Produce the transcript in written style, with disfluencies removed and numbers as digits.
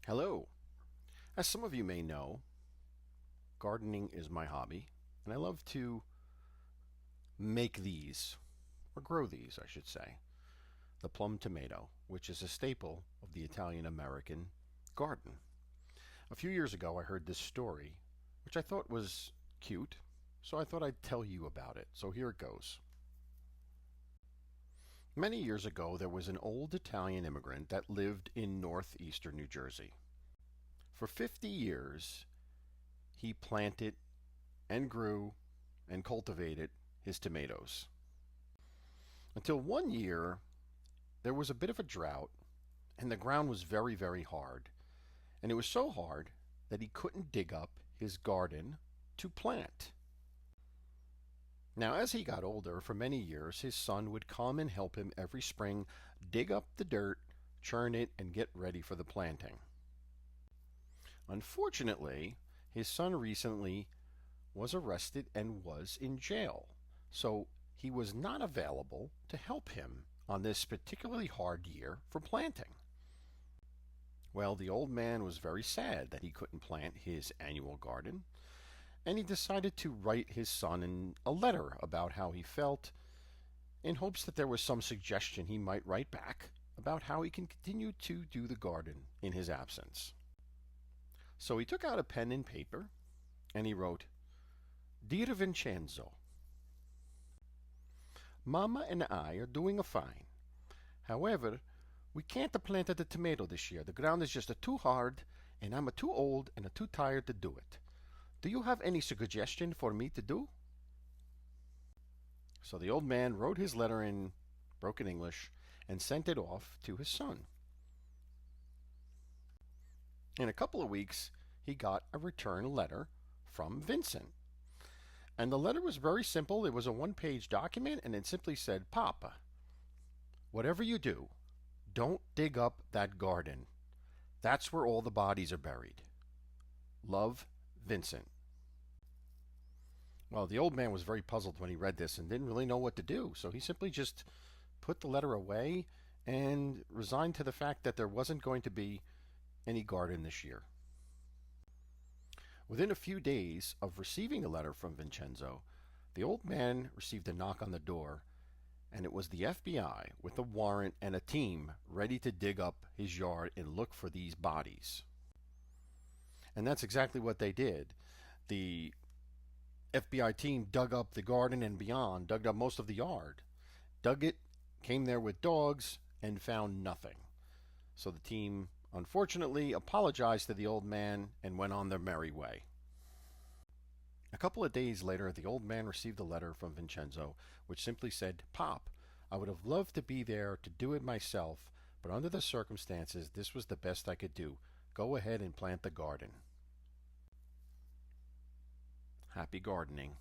Hello. As some of you may know, gardening is my hobby, and I love to make these, or grow these, I should say. The plum tomato, which is a staple of the Italian American garden. A few years ago, I heard this story, which I thought was cute, so I thought I'd tell you about it. So here it goes. Many years ago, there was an old Italian immigrant that lived in northeastern New Jersey. For 50 years, he planted and grew and cultivated his tomatoes. Until one year, there was a bit of a drought, and the ground was very, very hard. And it was so hard that he couldn't dig up his garden to plant. Now, as he got older, for many years, his son would come and help him every spring dig up the dirt, churn it, and get ready for the planting. Unfortunately, his son recently was arrested and was in jail, so he was not available to help him on this particularly hard year for planting. Well, the old man was very sad that he couldn't plant his annual garden, and he decided to write his son a letter about how he felt, in hopes that there was some suggestion he might write back about how he can continue to do the garden in his absence. So he took out a pen and paper, and he wrote, "Dear Vincenzo, Mama and I are doing fine. However, we can't plant the tomato this year. The ground is just too hard, and I'm too old and too tired to do it. Do you have any suggestion for me to do?" So the old man wrote his letter in broken English and sent it off to his son. In a couple of weeks, he got a return letter from Vincent. And the letter was very simple. It was a one-page document, and it simply said, "Papa, whatever you do, don't dig up that garden. That's where all the bodies are buried. Love, Vincent." Well, the old man was very puzzled when he read this and didn't really know what to do, so he simply just put the letter away and resigned to the fact that there wasn't going to be any garden this year. Within a few days of receiving a letter from Vincenzo, the old man received a knock on the door, and it was the FBI with a warrant and a team ready to dig up his yard and look for these bodies. And that's exactly what they did. The FBI team dug up the garden and beyond, dug up most of the yard, dug it, came there with dogs, and found nothing. So the team unfortunately apologized to the old man and went on their merry way. A couple of days later, the old man received a letter from Vincenzo, which simply said, "Pop, I would have loved to be there to do it myself, but under the circumstances, this was the best I could do. Go ahead and plant the garden." Happy gardening.